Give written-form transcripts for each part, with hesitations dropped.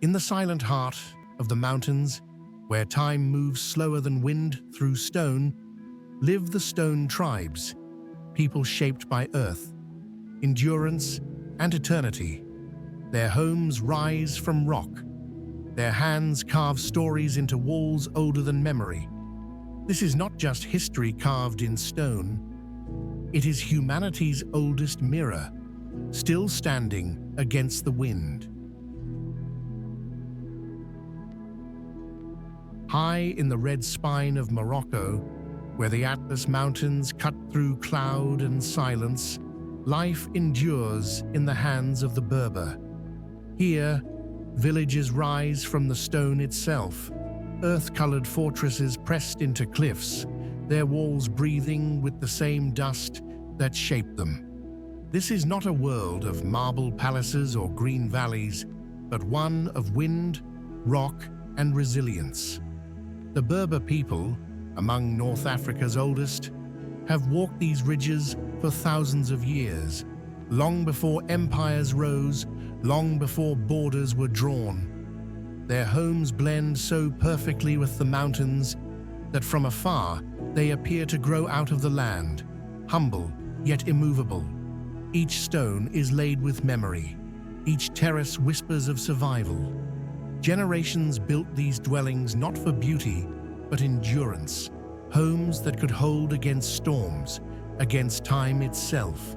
In the silent heart of the mountains, where time moves slower than wind through stone, live the stone tribes, people shaped by earth, endurance, and eternity. Their homes rise from rock. Their hands carve stories into walls older than memory. This is not just history carved in stone. It is humanity's oldest mirror, still standing against the wind. High in the red spine of Morocco, where the Atlas Mountains cut through cloud and silence, life endures in the hands of the Berber. Here, villages rise from the stone itself, earth-colored fortresses pressed into cliffs, their walls breathing with the same dust that shaped them. This is not a world of marble palaces or green valleys, but one of wind, rock, and resilience. The Berber people, among North Africa's oldest, have walked these ridges for thousands of years, long before empires rose, long before borders were drawn. Their homes blend so perfectly with the mountains that from afar they appear to grow out of the land, humble yet immovable. Each stone is laid with memory. Each terrace whispers of survival. Generations built these dwellings not for beauty, but endurance, homes that could hold against storms, against time itself.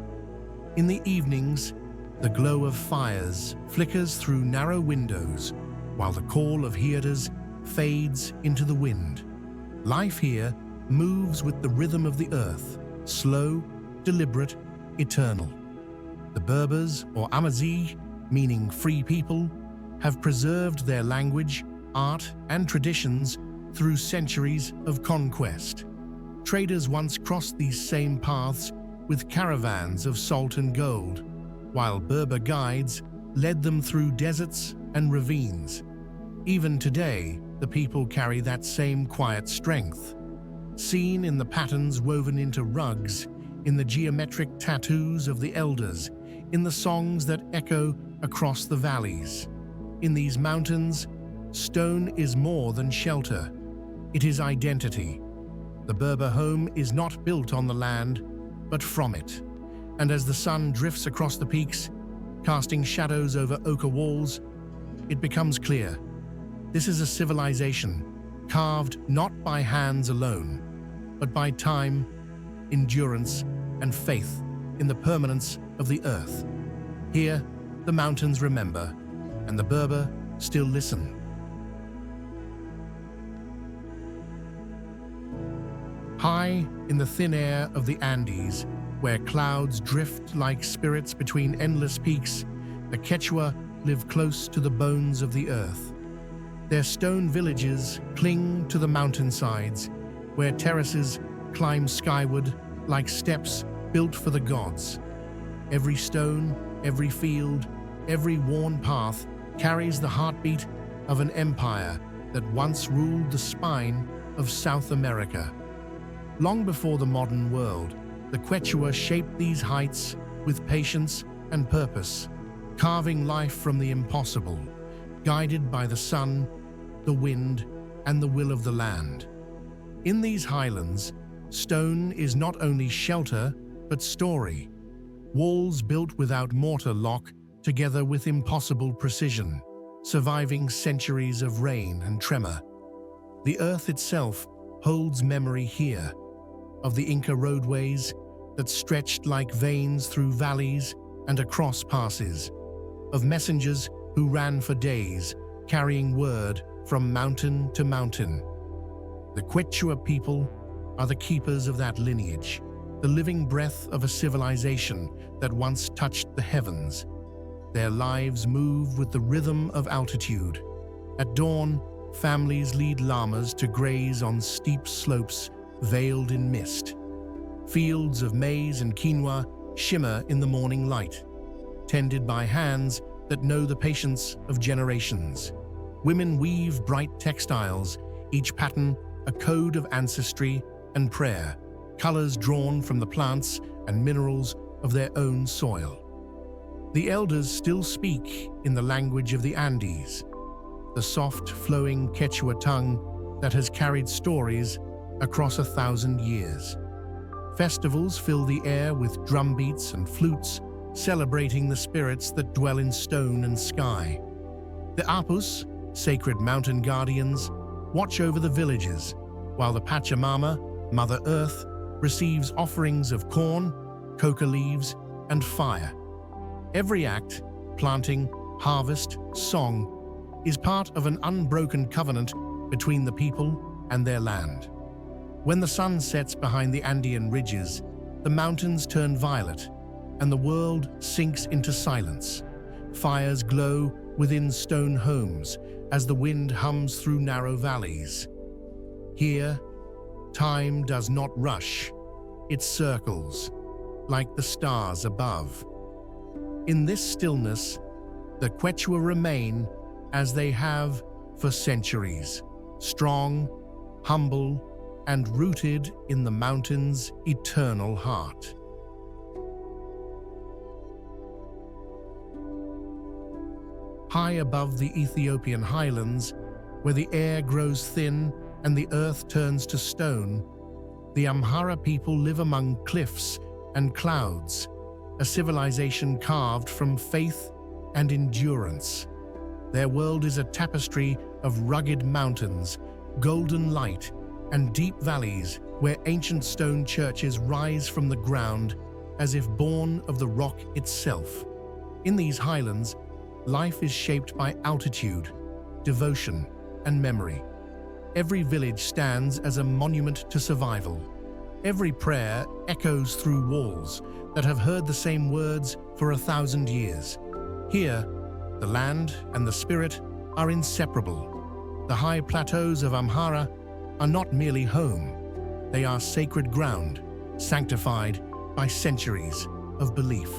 In the evenings, the glow of fires flickers through narrow windows, while the call of hyedas fades into the wind. Life here moves with the rhythm of the earth, slow, deliberate, eternal. The Berbers, or Amazigh, meaning free people, have preserved their language, art, and traditions through centuries of conquest. Traders once crossed these same paths with caravans of salt and gold, while Berber guides led them through deserts and ravines. Even today, the people carry that same quiet strength, seen in the patterns woven into rugs, in the geometric tattoos of the elders, in the songs that echo across the valleys. In these mountains, stone is more than shelter. It is identity. The Berber home is not built on the land, but from it. And as the sun drifts across the peaks, casting shadows over ochre walls, it becomes clear. This is a civilization carved not by hands alone, but by time, endurance, and faith in the permanence of the earth. Here, the mountains remember, and the Berber still listen. High in the thin air of the Andes, where clouds drift like spirits between endless peaks, the Quechua live close to the bones of the earth. Their stone villages cling to the mountainsides, where terraces climb skyward like steps built for the gods. Every stone, every field, every worn path carries the heartbeat of an empire that once ruled the spine of South America. Long before the modern world, the Quechua shaped these heights with patience and purpose, carving life from the impossible, guided by the sun, the wind, and the will of the land. In these highlands, stone is not only shelter, but story. Walls built without mortar lock together with impossible precision, surviving centuries of rain and tremor. The earth itself holds memory here, of the Inca roadways that stretched like veins through valleys and across passes, of messengers who ran for days, carrying word from mountain to mountain. The Quechua people are the keepers of that lineage, the living breath of a civilization that once touched the heavens. Their lives move with the rhythm of altitude. At dawn, families lead llamas to graze on steep slopes veiled in mist. Fields of maize and quinoa shimmer in the morning light, tended by hands that know the patience of generations. Women weave bright textiles, each pattern a code of ancestry and prayer, colors drawn from the plants and minerals of their own soil. The elders still speak in the language of the Andes, the soft, flowing Quechua tongue that has carried stories across 1,000 years. Festivals fill the air with drumbeats and flutes, celebrating the spirits that dwell in stone and sky. The Apus, sacred mountain guardians, watch over the villages, while the Pachamama, Mother Earth, receives offerings of corn, coca leaves, and fire. Every act, planting, harvest, song, is part of an unbroken covenant between the people and their land. When the sun sets behind the Andean ridges, the mountains turn violet, and the world sinks into silence. Fires glow within stone homes as the wind hums through narrow valleys. Here, time does not rush, it circles, like the stars above. In this stillness, the Quechua remain as they have for centuries, strong, humble, and rooted in the mountain's eternal heart. High above the Ethiopian highlands, where the air grows thin and the earth turns to stone, the Amhara people live among cliffs and clouds, a civilization carved from faith and endurance. Their world is a tapestry of rugged mountains, golden light, and deep valleys where ancient stone churches rise from the ground as if born of the rock itself. In these highlands, life is shaped by altitude, devotion, and memory. Every village stands as a monument to survival. Every prayer echoes through walls that have heard the same words for 1,000 years. Here, the land and the spirit are inseparable. The high plateaus of Amhara are not merely home. They are sacred ground, sanctified by centuries of belief.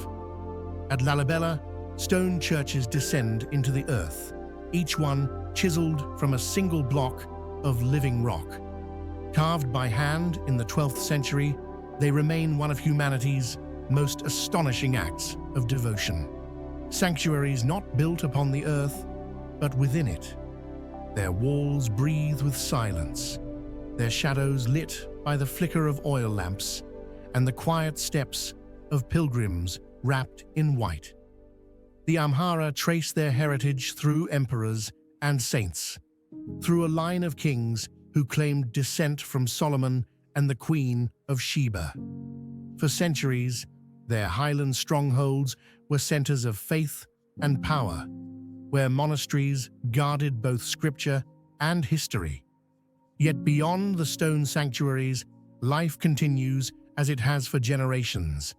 At Lalibela, stone churches descend into the earth, each one chiseled from a single block of living rock. Carved by hand in the 12th century, they remain one of humanity's most astonishing acts of devotion. Sanctuaries not built upon the earth, but within it. Their walls breathe with silence, their shadows lit by the flicker of oil lamps and the quiet steps of pilgrims wrapped in white. The Amhara trace their heritage through emperors and saints, through a line of kings who claimed descent from Solomon and the Queen of Sheba. For centuries, their highland strongholds were centers of faith and power, where monasteries guarded both scripture and history. Yet beyond the stone sanctuaries, life continues as it has for generations.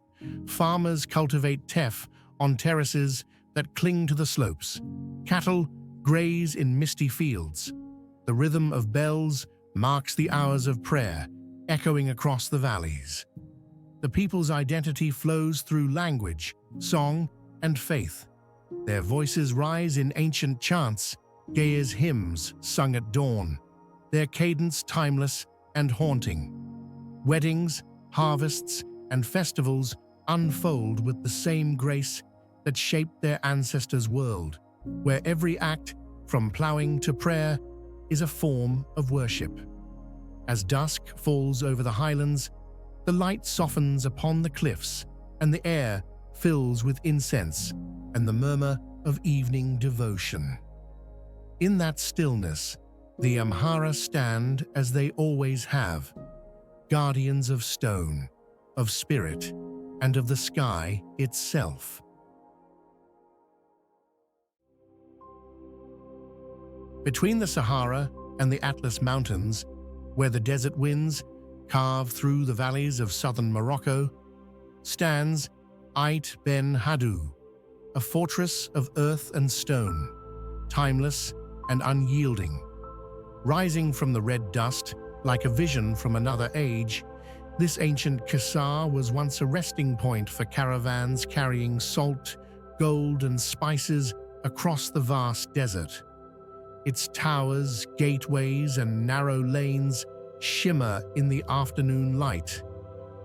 Farmers cultivate teff on terraces that cling to the slopes. Cattle graze in misty fields. The rhythm of bells marks the hours of prayer, echoing across the valleys. The people's identity flows through language, song, and faith. Their voices rise in ancient chants, gay as hymns sung at dawn, their cadence timeless and haunting. Weddings, harvests, and festivals unfold with the same grace that shaped their ancestors' world, where every act, from plowing to prayer, is a form of worship. As dusk falls over the highlands, the light softens upon the cliffs, and the air fills with incense and the murmur of evening devotion. In that stillness, the Amhara stand as they always have, guardians of stone, of spirit, and of the sky itself. Between the Sahara and the Atlas Mountains, where the desert winds carve through the valleys of southern Morocco, stands Ait Ben Haddou, a fortress of earth and stone, timeless and unyielding. Rising from the red dust, like a vision from another age, this ancient Qasar was once a resting point for caravans carrying salt, gold, and spices across the vast desert. Its towers, gateways, and narrow lanes shimmer in the afternoon light,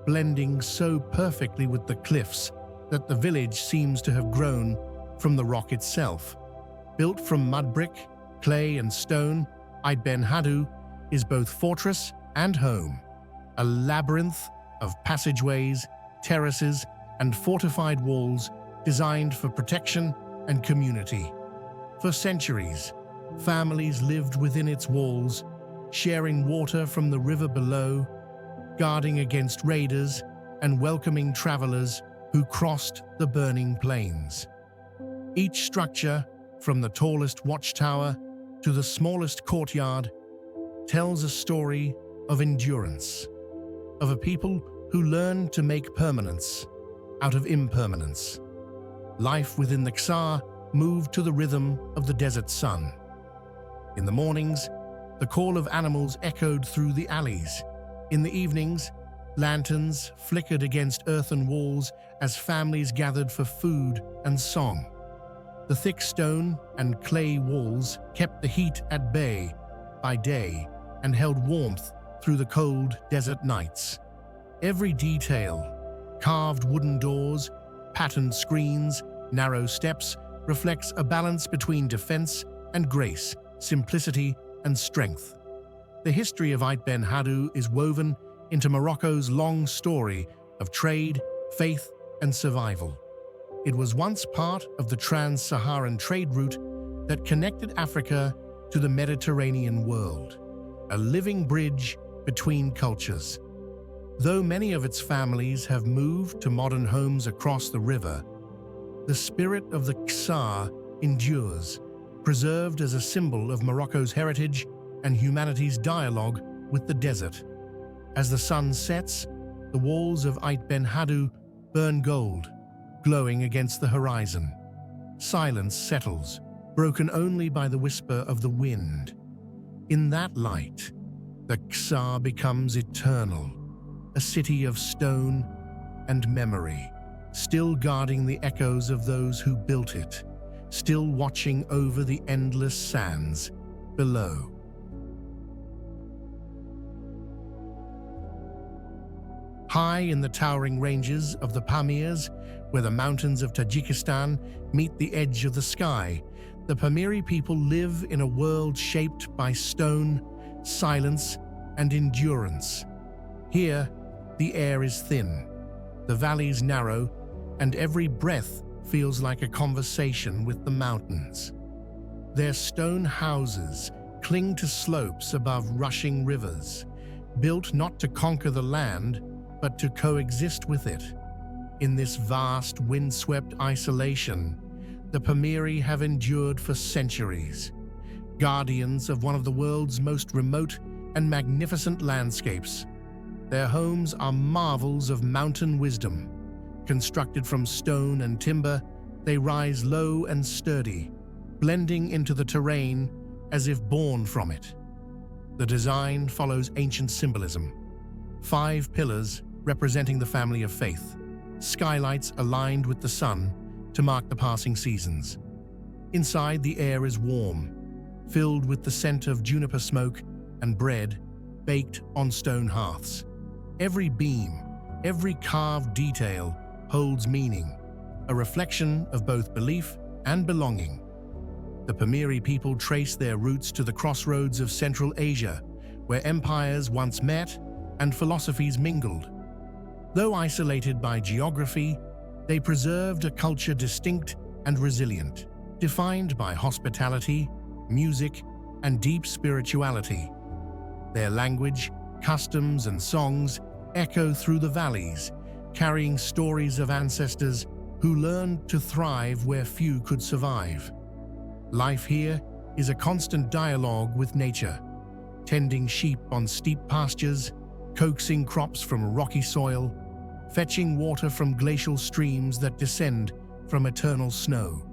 blending so perfectly with the cliffs that the village seems to have grown from the rock itself. Built from mud brick, clay and stone, Ait Ben Haddou is both fortress and home, a labyrinth of passageways, terraces, and fortified walls designed for protection and community. For centuries, families lived within its walls, sharing water from the river below, guarding against raiders, and welcoming travelers who crossed the burning plains. Each structure, from the tallest watchtower to the smallest courtyard, tells a story of endurance, of a people who learned to make permanence out of impermanence. Life within the Ksar moved to the rhythm of the desert sun. In the mornings, the call of animals echoed through the alleys. In the evenings, lanterns flickered against earthen walls as families gathered for food and song. The thick stone and clay walls kept the heat at bay by day and held warmth through the cold desert nights. Every detail, carved wooden doors, patterned screens, narrow steps, reflects a balance between defense and grace, simplicity and strength. The history of Ait Ben Haddou is woven into Morocco's long story of trade, faith, and survival. It was once part of the trans-Saharan trade route that connected Africa to the Mediterranean world, a living bridge between cultures. Though many of its families have moved to modern homes across the river, the spirit of the Ksar endures, preserved as a symbol of Morocco's heritage and humanity's dialogue with the desert. As the sun sets, the walls of Ait Ben Haddou burn gold, glowing against the horizon. Silence settles, broken only by the whisper of the wind. In that light, the Ksar becomes eternal, a city of stone and memory, still guarding the echoes of those who built it, still watching over the endless sands below. High in the towering ranges of the Pamirs, where the mountains of Tajikistan meet the edge of the sky, the Pamiri people live in a world shaped by stone, silence, and endurance. Here, the air is thin, the valleys narrow, and every breath feels like a conversation with the mountains. Their stone houses cling to slopes above rushing rivers, built not to conquer the land, but to coexist with it. In this vast, windswept isolation, the Pamiri have endured for centuries, guardians of one of the world's most remote and magnificent landscapes. Their homes are marvels of mountain wisdom. Constructed from stone and timber, they rise low and sturdy, blending into the terrain as if born from it. The design follows ancient symbolism. 5 pillars representing the family of faith, skylights aligned with the sun to mark the passing seasons. Inside, the air is warm, filled with the scent of juniper smoke and bread baked on stone hearths. Every beam, every carved detail holds meaning, a reflection of both belief and belonging. The Pamiri people trace their roots to the crossroads of Central Asia, where empires once met and philosophies mingled. Though isolated by geography, they preserved a culture distinct and resilient, defined by hospitality, music, and deep spirituality. Their language, customs, and songs echo through the valleys, carrying stories of ancestors who learned to thrive where few could survive. Life here is a constant dialogue with nature, tending sheep on steep pastures, coaxing crops from rocky soil, fetching water from glacial streams that descend from eternal snow.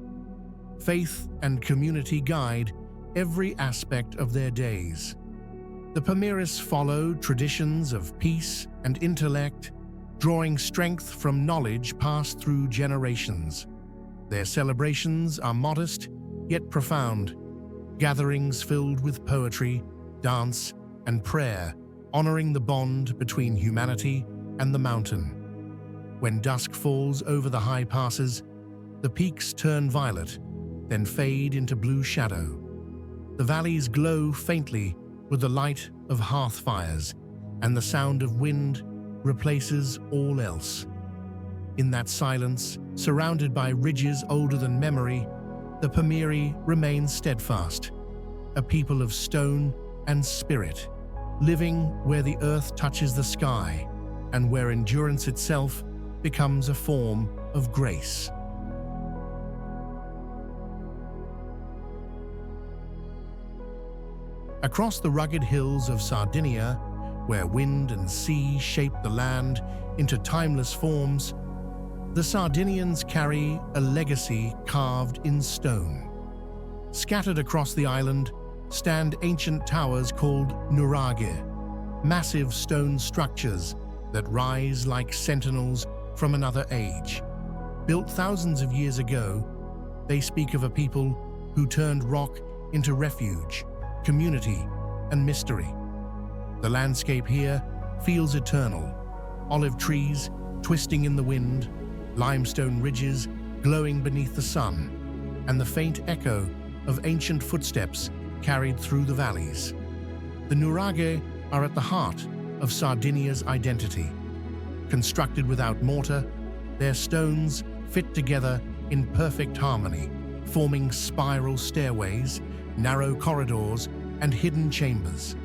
Faith and community guide every aspect of their days. The Pamiris follow traditions of peace and intellect, drawing strength from knowledge passed through generations. Their celebrations are modest yet profound, gatherings filled with poetry, dance, and prayer, honoring the bond between humanity and the mountain. When dusk falls over the high passes, the peaks turn violet, then fade into blue shadow. The valleys glow faintly with the light of hearth fires, and the sound of wind replaces all else. In that silence, surrounded by ridges older than memory, the Pamiri remain steadfast, a people of stone and spirit, living where the earth touches the sky and where endurance itself becomes a form of grace. Across the rugged hills of Sardinia, where wind and sea shape the land into timeless forms, the Sardinians carry a legacy carved in stone. Scattered across the island stand ancient towers called Nuragic, massive stone structures that rise like sentinels from another age. Built thousands of years ago, they speak of a people who turned rock into refuge, community, and mystery. The landscape here feels eternal. Olive trees twisting in the wind, limestone ridges glowing beneath the sun, and the faint echo of ancient footsteps carried through the valleys. The Nuragic are at the heart of Sardinia's identity. Constructed without mortar, their stones fit together in perfect harmony, forming spiral stairways, narrow corridors, and hidden chambers.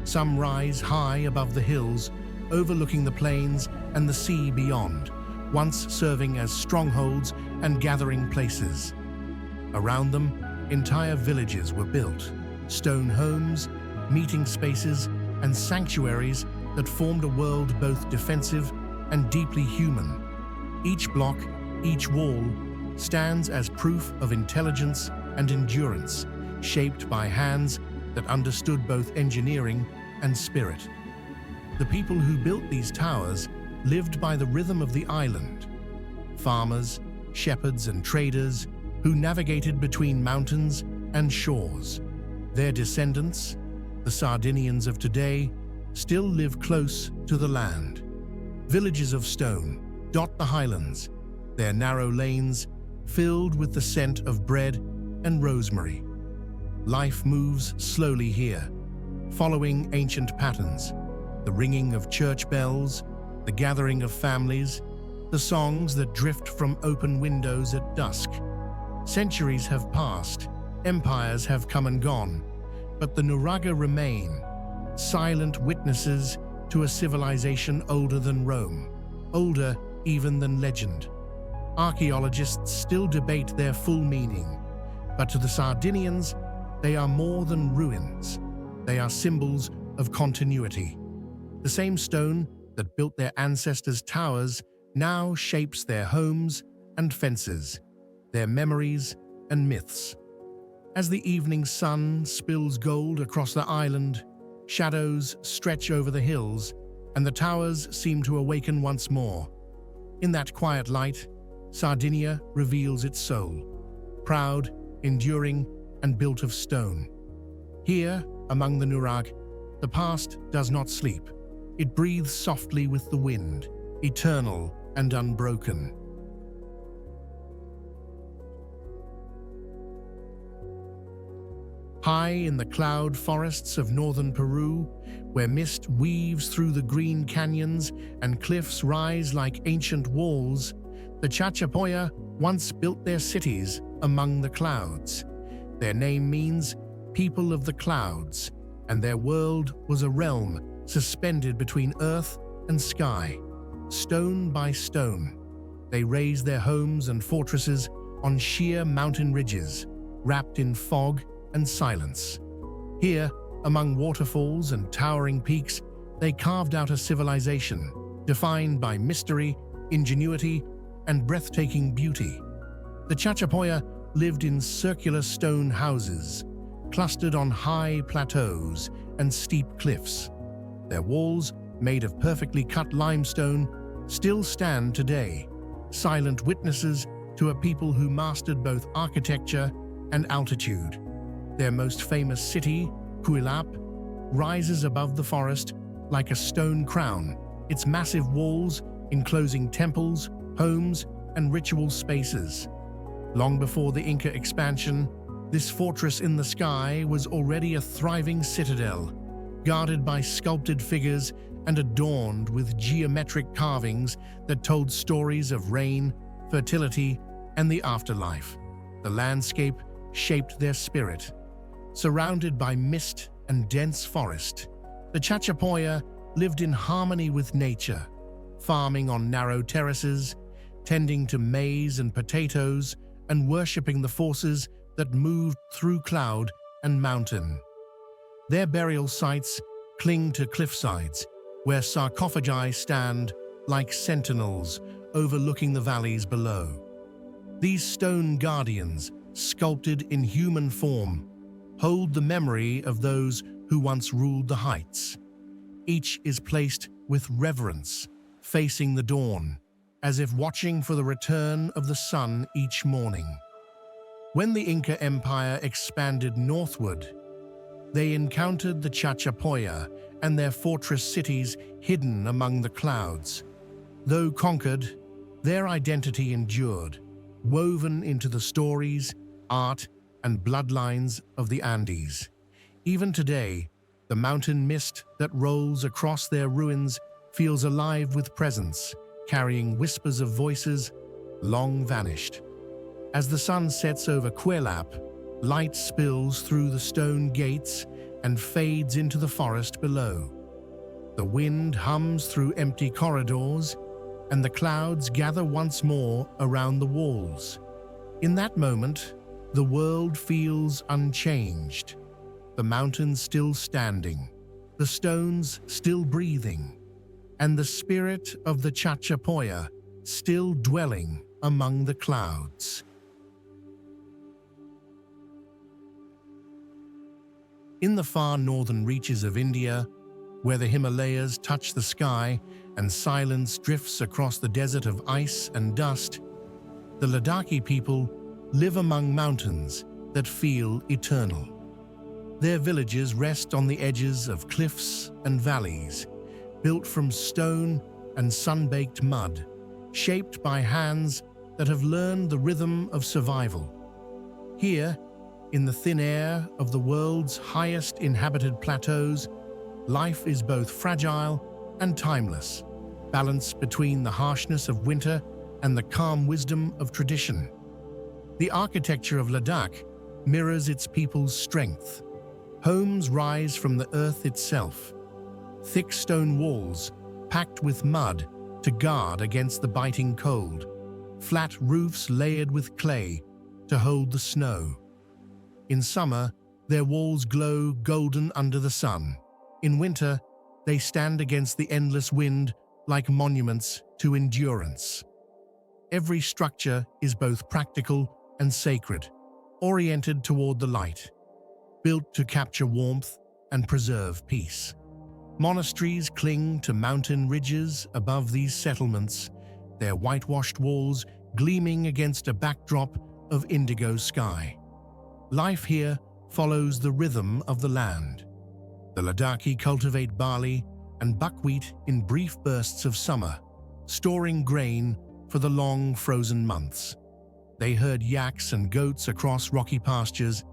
Some rise high above the hills, overlooking the plains and the sea beyond, once serving as strongholds and gathering places. Around them, entire villages were built, stone homes, meeting spaces, and sanctuaries that formed a world both defensive and deeply human. Each block, each wall, stands as proof of intelligence and endurance, shaped by hands that understood both engineering and spirit. The people who built these towers lived by the rhythm of the island. Farmers, shepherds, and traders who navigated between mountains and shores. Their descendants, the Sardinians of today, still live close to the land. Villages of stone dot the highlands, their narrow lanes filled with the scent of bread and rosemary. Life moves slowly here, following ancient patterns, the ringing of church bells, the gathering of families, the songs that drift from open windows at dusk. Centuries have passed, empires have come and gone, but the Nuragic remain, silent witnesses to a civilization older than Rome, older even than legend. Archaeologists still debate their full meaning, but to the Sardinians, they are more than ruins. They are symbols of continuity. The same stone that built their ancestors' towers now shapes their homes and fences, their memories and myths. As the evening sun spills gold across the island, shadows stretch over the hills, and the towers seem to awaken once more. In that quiet light, Sardinia reveals its soul, proud, enduring, and built of stone. Here, among the Nuragic, the past does not sleep. It breathes softly with the wind, eternal and unbroken. High in the cloud forests of northern Peru, where mist weaves through the green canyons and cliffs rise like ancient walls, the Chachapoya once built their cities among the clouds. Their name means people of the clouds, and their world was a realm suspended between earth and sky. Stone by stone, they raised their homes and fortresses on sheer mountain ridges, wrapped in fog and silence. Here, among waterfalls and towering peaks, they carved out a civilization defined by mystery, ingenuity, and breathtaking beauty. The Chachapoya lived in circular stone houses, clustered on high plateaus and steep cliffs. Their walls, made of perfectly cut limestone, still stand today, silent witnesses to a people who mastered both architecture and altitude. Their most famous city, Quechua, rises above the forest like a stone crown, its massive walls enclosing temples, homes, and ritual spaces. Long before the Inca expansion, This fortress in the sky was already a thriving citadel, guarded by sculpted figures and adorned with geometric carvings that told stories of rain, fertility, and the afterlife. The landscape shaped their spirit. Surrounded by mist and dense forest, the Chachapoya lived in harmony with nature, farming on narrow terraces, tending to maize and potatoes, and worshipping the forces that moved through cloud and mountain. Their burial sites cling to cliffsides, where sarcophagi stand like sentinels overlooking the valleys below. These stone guardians, sculpted in human form, hold the memory of those who once ruled the heights. Each is placed with reverence, facing the dawn, as if watching for the return of the sun each morning. When the Inca Empire expanded northward, they encountered the Chachapoya and their fortress cities hidden among the clouds. Though conquered, their identity endured, woven into the stories, art, and bloodlines of the Andes. Even today, the mountain mist that rolls across their ruins feels alive with presence, carrying whispers of voices long vanished. As the sun sets over Quechua, light spills through the stone gates and fades into the forest below. The wind hums through empty corridors, and the clouds gather once more around the walls. In that moment, the world feels unchanged. The mountains still standing, the stones still breathing, and the spirit of the Chachapoya still dwelling among the clouds. In the far northern reaches of India, where the Himalayas touch the sky and silence drifts across the desert of ice and dust, the Ladakhi people live among mountains that feel eternal. Their villages rest on the edges of cliffs and valleys, built from stone and sun-baked mud, shaped by hands that have learned the rhythm of survival. Here, in the thin air of the world's highest inhabited plateaus, life is both fragile and timeless, balanced between the harshness of winter and the calm wisdom of tradition. The architecture of Ladakh mirrors its people's strength. Homes rise from the earth itself, thick stone walls packed with mud to guard against the biting cold, flat roofs layered with clay to hold the snow. In summer, their walls glow golden under the sun. In winter, they stand against the endless wind like monuments to endurance. Every structure is both practical and sacred, oriented toward the light, built to capture warmth and preserve peace. Monasteries cling to mountain ridges above these settlements, their whitewashed walls gleaming against a backdrop of indigo sky. Life here follows the rhythm of the land. The Ladakhi cultivate barley and buckwheat in brief bursts of summer, storing grain for the long frozen months. They herd yaks and goats across rocky pastures,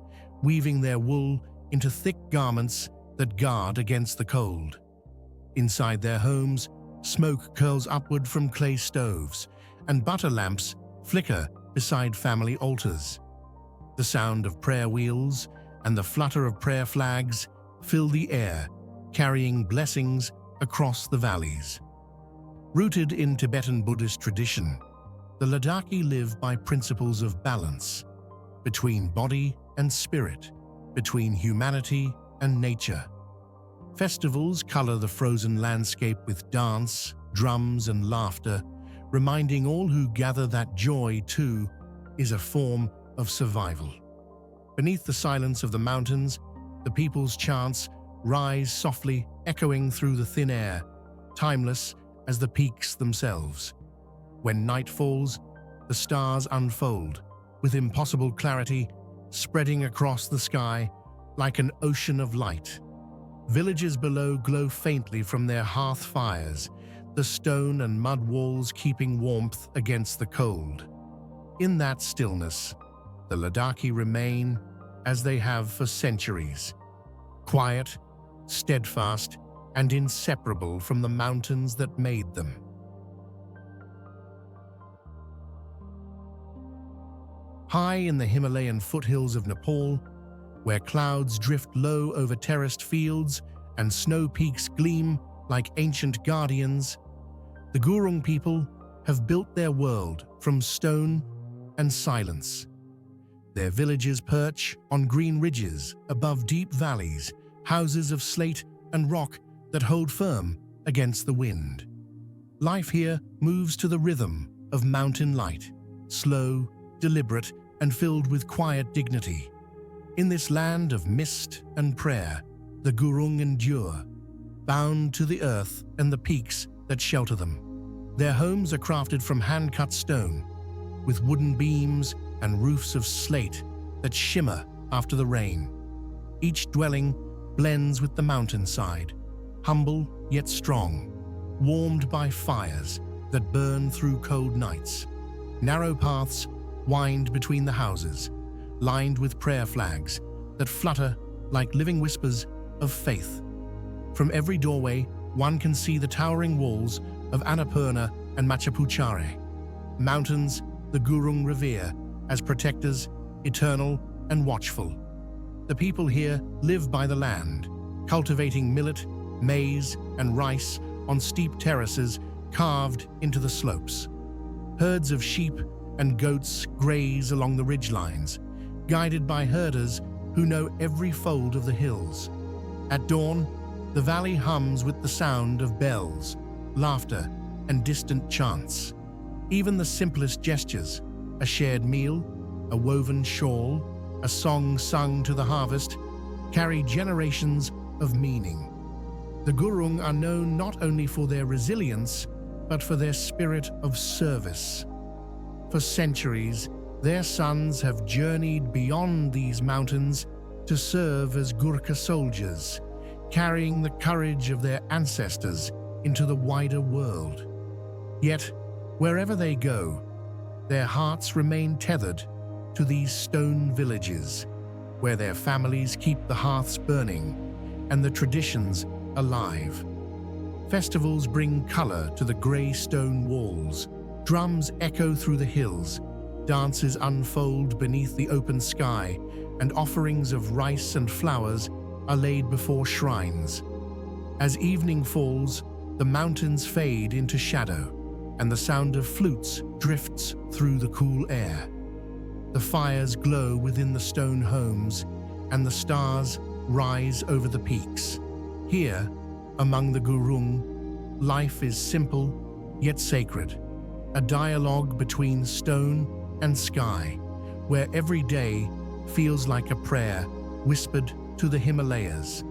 weaving their wool into thick garments that guard against the cold. Inside their homes, smoke curls upward from clay stoves, and butter lamps flicker beside family altars. The sound of prayer wheels and the flutter of prayer flags fill the air, carrying blessings across the valleys. Rooted in Tibetan Buddhist tradition, the Ladakhi live by principles of balance, between body and spirit, between humanity and nature. Festivals color the frozen landscape with dance, drums, and laughter, reminding all who gather that joy, too, is a form of survival. Beneath the silence of the mountains, the people's chants rise softly, echoing through the thin air, timeless as the peaks themselves. When night falls, the stars unfold, with impossible clarity, spreading across the sky like an ocean of light. Villages below glow faintly from their hearth fires, the stone and mud walls keeping warmth against the cold. In that stillness, the Ladakhi remain as they have for centuries. Quiet, steadfast, and inseparable from the mountains that made them. High in the Himalayan foothills of Nepal, where clouds drift low over terraced fields and snow peaks gleam like ancient guardians, the Gurung people have built their world from stone and silence. Their villages perch on green ridges above deep valleys, houses of slate and rock that hold firm against the wind. Life here moves to the rhythm of mountain light, slow, deliberate, and filled with quiet dignity. In this land of mist and prayer, the Gurung endure, bound to the earth and the peaks that shelter them. Their homes are crafted from hand-cut stone, with wooden beams and roofs of slate that shimmer after the rain. Each dwelling blends with the mountainside, humble yet strong, warmed by fires that burn through cold nights. Narrow paths wind between the houses, lined with prayer flags that flutter like living whispers of faith. From every doorway, one can see the towering walls of Annapurna and Machapuchare, mountains the Gurung revere as protectors, eternal and watchful. The people here live by the land, cultivating millet, maize, and rice on steep terraces carved into the slopes. Herds of sheep and goats graze along the ridgelines, guided by herders who know every fold of the hills. At dawn, the valley hums with the sound of bells, laughter, and distant chants. Even the simplest gestures, a shared meal, a woven shawl, a song sung to the harvest, carry generations of meaning. The Gurung are known not only for their resilience, but for their spirit of service. For centuries, their sons have journeyed beyond these mountains to serve as Gurkha soldiers, carrying the courage of their ancestors into the wider world. Yet, wherever they go, their hearts remain tethered to these stone villages, where their families keep the hearths burning and the traditions alive. Festivals bring color to the grey stone walls, drums echo through the hills, dances unfold beneath the open sky, and offerings of rice and flowers are laid before shrines. As evening falls, the mountains fade into shadow, and the sound of flutes drifts through the cool air. The fires glow within the stone homes, and the stars rise over the peaks. Here, among the Gurung, life is simple yet sacred, a dialogue between stone and sky, where every day feels like a prayer whispered to the Himalayas.